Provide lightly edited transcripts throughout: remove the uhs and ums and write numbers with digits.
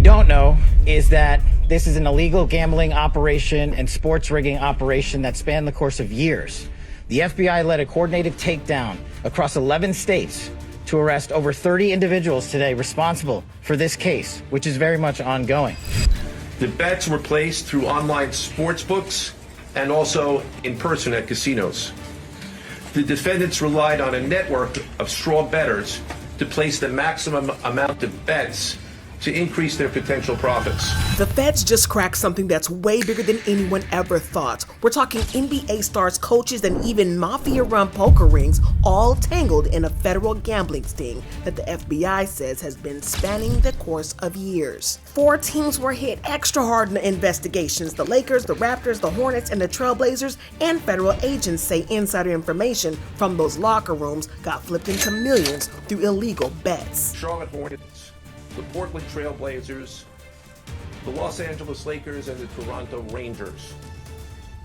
don't know is that this is an illegal gambling operation and sports rigging operation that spanned the course of years. The FBI led a coordinated takedown across 11 states to arrest over 30 individuals today responsible for this case, which is very much ongoing. The bets were placed through online sports books and also in person at casinos. The defendants relied on a network of straw bettors to place the maximum amount of bets to increase their potential profits. The feds just cracked something that's way bigger than anyone ever thought. We're talking NBA stars, coaches, and even mafia-run poker rings, all tangled in a federal gambling sting that the FBI says has been spanning the course of years. 4 teams were hit extra hard in the investigations: the Lakers, the Raptors, the Hornets, and the Trailblazers, and federal agents say insider information from those locker rooms got flipped into millions through illegal bets. Charlotte Hornets, the Portland Trailblazers, the Los Angeles Lakers, and the Toronto Rangers.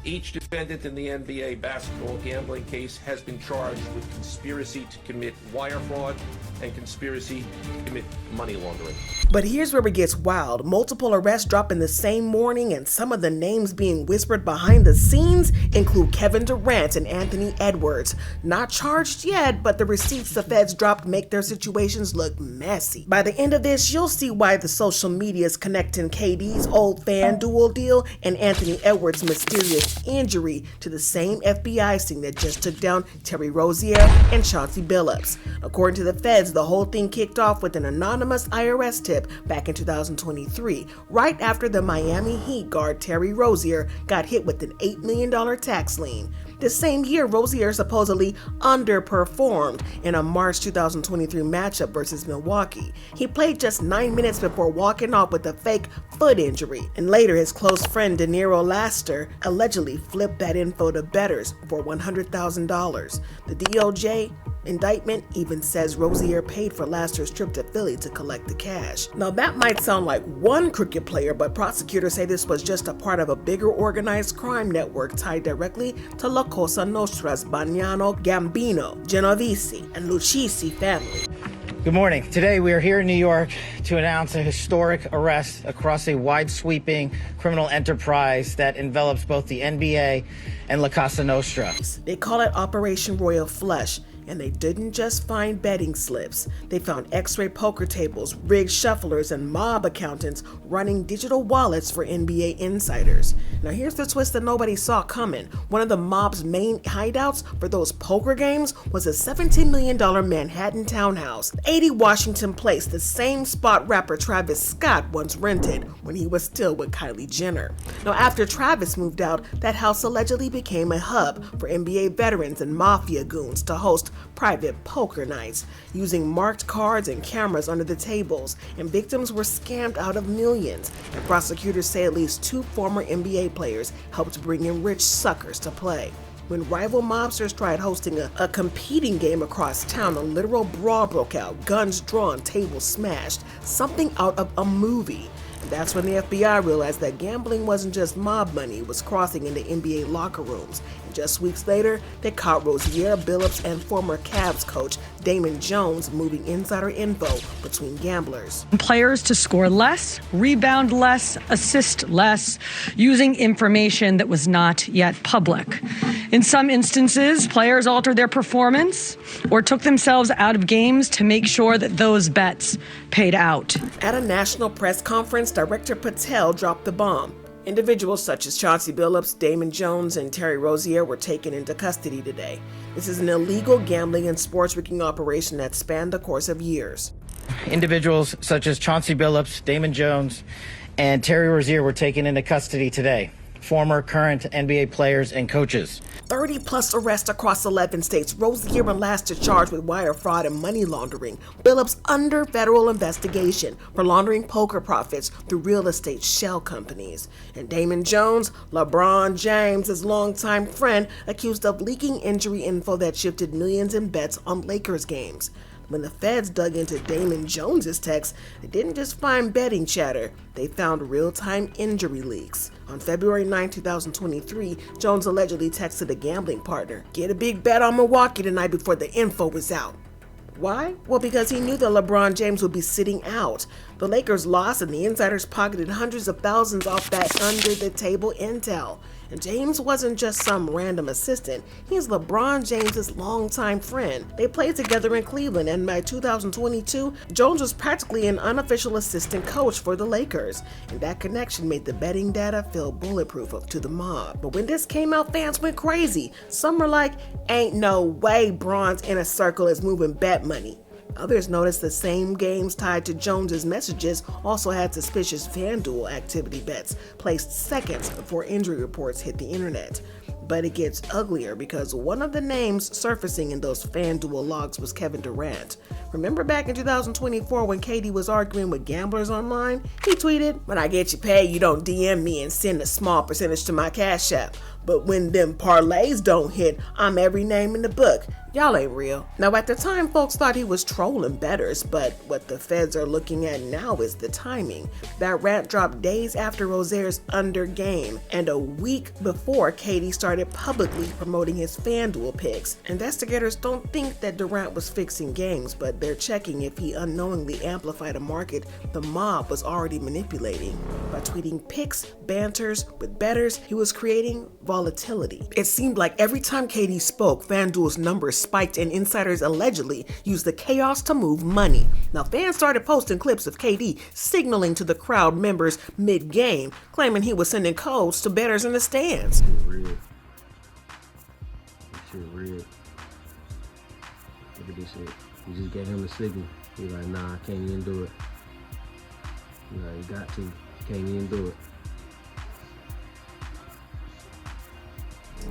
Each defendant in the NBA basketball gambling case has been charged with conspiracy to commit wire fraud and conspiracy to commit money laundering. But here's where it gets wild. Multiple arrests drop in the same morning, and some of the names being whispered behind the scenes include Kevin Durant and Anthony Edwards. Not charged yet, but the receipts the feds dropped make their situations look messy. By the end of this, you'll see why the social media is connecting KD's old FanDuel deal and Anthony Edwards' mysterious injury to the same FBI sting that just took down Terry Rozier and Chauncey Billups. According to the feds, the whole thing kicked off with an anonymous IRS tip back in 2023, right after the Miami Heat guard Terry Rozier got hit with an $8 million tax lien. The same year, Rozier supposedly underperformed in a March 2023 matchup versus Milwaukee. He played just 9 minutes before walking off with a fake foot injury, and later his close friend De Niro Laster allegedly flipped that info to bettors for $100,000. The DOJ indictment even says Rozier paid for Laster's trip to Philly to collect the cash. Now that might sound like one crooked player, but prosecutors say this was just a part of a bigger organized crime network tied directly to La Cosa Nostra's Bagnano, Gambino, Genovese, and Lucchese family. Good morning. Today we are here in New York to announce a historic arrest across a wide-sweeping criminal enterprise that envelops both the NBA and La Cosa Nostra. They call it Operation Royal Flush. And they didn't just find betting slips. They found x-ray poker tables, rigged shufflers, and mob accountants running digital wallets for NBA insiders. Now here's the twist that nobody saw coming. One of the mob's main hideouts for those poker games was a $17 million Manhattan townhouse, 80 Washington Place, the same spot rapper Travis Scott once rented when he was still with Kylie Jenner. Now after Travis moved out, that house allegedly became a hub for NBA veterans and mafia goons to host private poker nights, using marked cards and cameras under the tables, and victims were scammed out of millions. And prosecutors say at least 2 former NBA players helped bring in rich suckers to play. When rival mobsters tried hosting a competing game across town, a literal brawl broke out, guns drawn, tables smashed, something out of a movie. That's when the FBI realized that gambling wasn't just mob money, it was crossing into NBA locker rooms. And just weeks later, they caught Rozier, Billups, and former Cavs coach Damon Jones moving insider info between gamblers. Players to score less, rebound less, assist less, using information that was not yet public. In some instances, players altered their performance or took themselves out of games to make sure that those bets paid out. At a national press conference, Director Patel dropped the bomb. Individuals such as Chauncey Billups, Damon Jones, and Terry Rozier were taken into custody today. This is an illegal gambling and sports rigging operation that spanned the course of years. Individuals such as Chauncey Billups, Damon Jones, and Terry Rozier were taken into custody today. Former, current NBA players and coaches. 30 plus arrests across 11 states. Rozier and Laster charged with wire fraud and money laundering. Billups under federal investigation for laundering poker profits through real estate shell companies. And Damon Jones, LeBron James' longtime friend, accused of leaking injury info that shifted millions in bets on Lakers games. When the feds dug into Damon Jones' texts, they didn't just find betting chatter, they found real-time injury leaks. On February 9, 2023, Jones allegedly texted a gambling partner, "Get a big bet on Milwaukee tonight before the info was out." Why? Well, because he knew that LeBron James would be sitting out. The Lakers lost, and the insiders pocketed hundreds of thousands off that under-the-table intel. And James wasn't just some random assistant. He's LeBron James's longtime friend. They played together in Cleveland, and by 2022, Jones was practically an unofficial assistant coach for the Lakers. And that connection made the betting data feel bulletproof to the mob. But when this came out, fans went crazy. Some were like, ain't no way Bron's inner circle is moving bet money. Others noticed the same games tied to Jones's messages also had suspicious FanDuel activity bets placed seconds before injury reports hit the internet. But it gets uglier because one of the names surfacing in those FanDuel logs was Kevin Durant. Remember back in 2024 when KD was arguing with gamblers online? He tweeted, "When I get you paid, you don't DM me and send a small percentage to my Cash App. But when them parlays don't hit, I'm every name in the book. Y'all ain't real." Now at the time, folks thought he was trolling bettors, but what the feds are looking at now is the timing. That rant dropped days after Rozier's under game, and a week before KD started publicly promoting his FanDuel picks. Investigators don't think that Durant was fixing games, but they're checking if he unknowingly amplified a market the mob was already manipulating. By tweeting picks, banters with bettors, he was creating volatility. It seemed like every time KD spoke, FanDuel's numbers spiked and insiders allegedly used the chaos to move money. Now fans started posting clips of KD signaling to the crowd members mid-game, claiming he was sending codes to bettors in the stands. Real. That shit real. Look at this shit. You just gave him a signal. He's like, nah, I can't even do it. He's like, you got to. You can't even do it.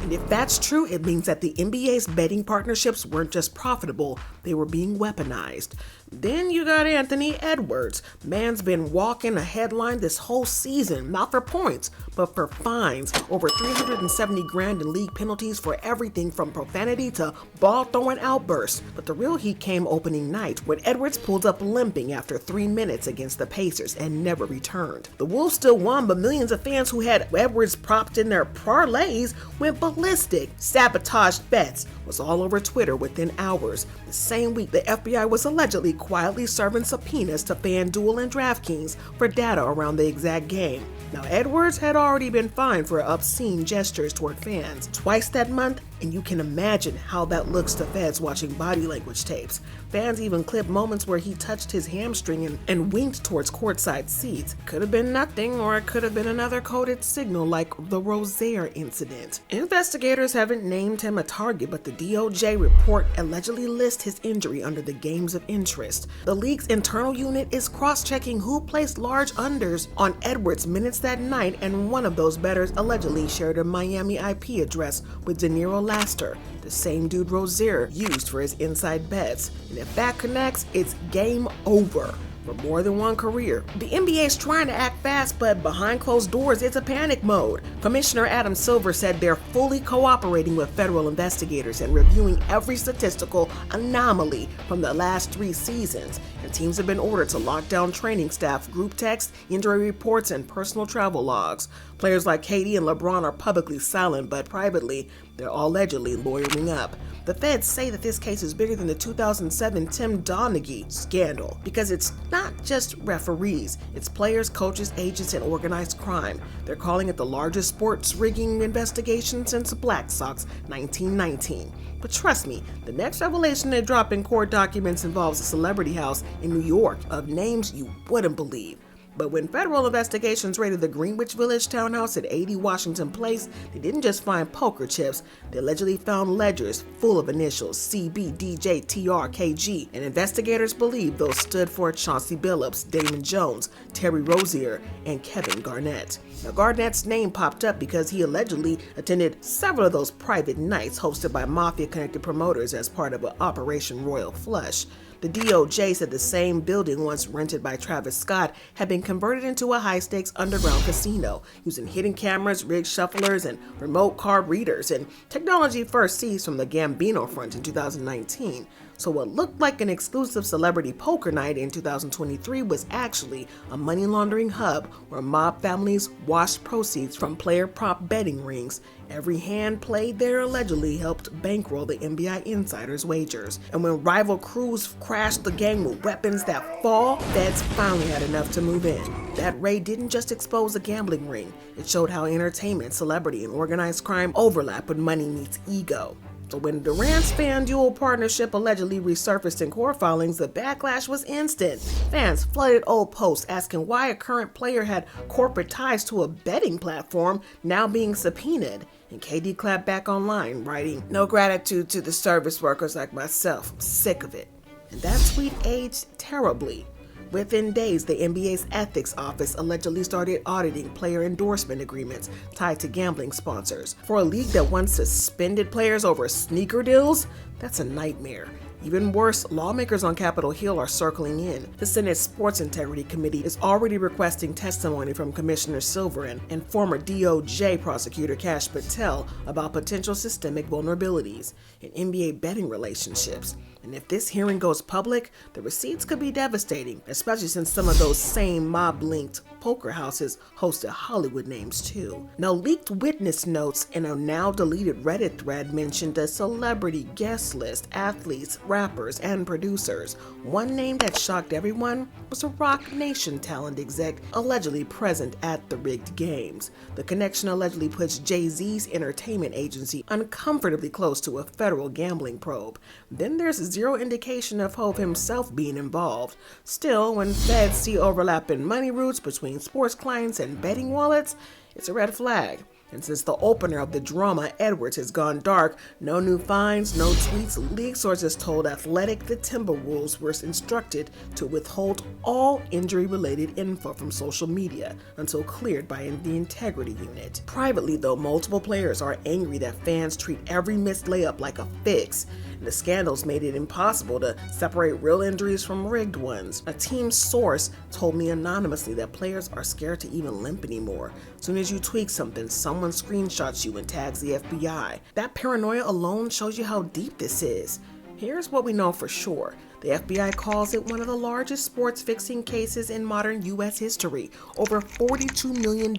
And if that's true, it means that the NBA's betting partnerships weren't just profitable, they were being weaponized. Then you got Anthony Edwards. Man's been walking a headline this whole season, not for points, but for fines. Over 370 grand in league penalties for everything from profanity to ball-throwing outbursts. But the real heat came opening night when Edwards pulled up limping after 3 minutes against the Pacers and never returned. The Wolves still won, but millions of fans who had Edwards propped in their parlays went ballistic. Sabotaged bets was all over Twitter within hours. The same week, the FBI was allegedly quietly serving subpoenas to FanDuel and DraftKings for data around the exact game. Now, Edwards had already been fined for obscene gestures toward fans twice that month, and you can imagine how that looks to feds watching body language tapes. Fans even clipped moments where he touched his hamstring and winked towards courtside seats. Could have been nothing, or it could have been another coded signal like the Rozier incident. Investigators haven't named him a target, but the DOJ report allegedly lists his injury under the games of interest. The league's internal unit is cross-checking who placed large unders on Edwards' minutes that night, and one of those bettors allegedly shared a Miami IP address with De Niro Laster, the same dude Rozier used for his inside bets. And if that connects, it's game over for more than one career. The NBA is trying to act fast, but behind closed doors, it's a panic mode. Commissioner Adam Silver said they're fully cooperating with federal investigators and reviewing every statistical anomaly from the last 3 seasons. And teams have been ordered to lock down training staff, group text, injury reports, and personal travel logs. Players like KD and LeBron are publicly silent, but privately, they're all allegedly lawyering up. The feds say that this case is bigger than the 2007 Tim Donaghy scandal because it's not just referees, it's players, coaches, agents, and organized crime. They're calling it the largest sports rigging investigation since Black Sox 1919. But trust me, the next revelation they drop in court documents involves a celebrity house in New York of names you wouldn't believe. But when federal investigations raided the Greenwich Village townhouse at 80 Washington Place, they didn't just find poker chips. They allegedly found ledgers full of initials CB, DJ, TR, KG, and investigators believe those stood for Chauncey Billups, Damon Jones, Terry Rozier, and Kevin Garnett. Now, Garnett's name popped up because he allegedly attended several of those private nights hosted by mafia-connected promoters as part of an Operation Royal Flush. The DOJ said the same building once rented by Travis Scott had been converted into a high-stakes underground casino using hidden cameras, rigged shufflers, and remote card readers, and technology first seized from the Gambino front in 2019. So what looked like an exclusive celebrity poker night in 2023 was actually a money laundering hub where mob families washed proceeds from player prop betting rings. Every hand played there allegedly helped bankroll the NBA insiders' wagers. And when rival crews crashed the gang with weapons that fall, feds finally had enough to move in. That raid didn't just expose a gambling ring, it showed how entertainment, celebrity, and organized crime overlap when money meets ego. So when Durant's FanDuel partnership allegedly resurfaced in court filings, the backlash was instant. Fans flooded old posts asking why a current player had corporate ties to a betting platform now being subpoenaed. And KD clapped back online, writing, "No gratitude to the service workers like myself. I'm sick of it." And that tweet aged terribly. Within days, the NBA's ethics office allegedly started auditing player endorsement agreements tied to gambling sponsors. For a league that once suspended players over sneaker deals, that's a nightmare. Even worse, lawmakers on Capitol Hill are circling in. The Senate Sports Integrity Committee is already requesting testimony from Commissioner Silverman and former DOJ prosecutor Kash Patel about potential systemic vulnerabilities in NBA betting relationships. And if this hearing goes public, the receipts could be devastating, especially since some of those same mob-linked poker houses hosted Hollywood names too. Now, leaked witness notes in a now-deleted Reddit thread mentioned a celebrity guest list, athletes, rappers, and producers. One name that shocked everyone was a Rock Nation talent exec allegedly present at the rigged games. The connection allegedly puts Jay-Z's entertainment agency uncomfortably close to a federal gambling probe. Then there's zero indication of Hov himself being involved. Still, when feds see overlap in money routes between sports clients and betting wallets, it's a red flag. And since the opener of the drama, Edwards, has gone dark, no new fines, no tweets, league sources told Athletic the Timberwolves were instructed to withhold all injury-related info from social media until cleared by the integrity unit. Privately, though, multiple players are angry that fans treat every missed layup like a fix. The scandals made it impossible to separate real injuries from rigged ones. A team source told me anonymously that players are scared to even limp anymore. As soon as you tweak something, someone screenshots you and tags the FBI. That paranoia alone shows you how deep this is. Here's what we know for sure. The FBI calls it one of the largest sports fixing cases in modern U.S. history. Over $42 million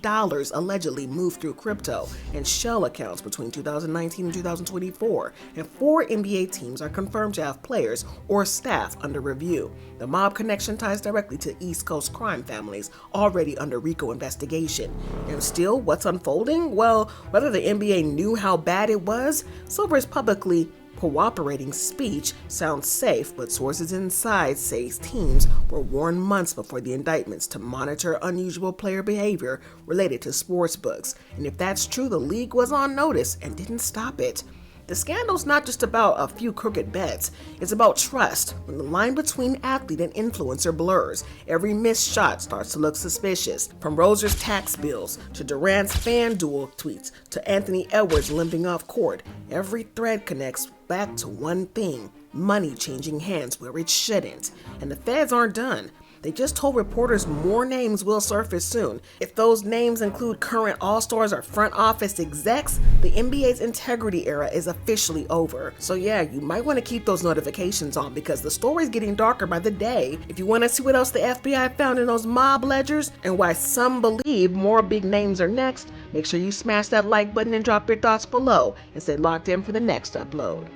allegedly moved through crypto and shell accounts between 2019 and 2024, and 4 NBA teams are confirmed to have players or staff under review. The mob connection ties directly to East Coast crime families already under RICO investigation. And still, what's unfolding? Well, whether the NBA knew how bad it was, Silver's publicly cooperating speech sounds safe, but sources inside say teams were warned months before the indictments to monitor unusual player behavior related to sportsbooks. And if that's true, the league was on notice and didn't stop it. The scandal's not just about a few crooked bets, it's about trust. When the line between athlete and influencer blurs, every missed shot starts to look suspicious. From Rozier's tax bills, to Durant's FanDuel tweets, to Anthony Edwards limping off court, every thread connects back to one thing: money changing hands where it shouldn't. And the feds aren't done. They just told reporters more names will surface soon. If those names include current All-Stars or front office execs, the NBA's integrity era is officially over. So yeah, you might want to keep those notifications on because the story's getting darker by the day. If you want to see what else the FBI found in those mob ledgers and why some believe more big names are next, make sure you smash that like button and drop your thoughts below and stay locked in for the next upload.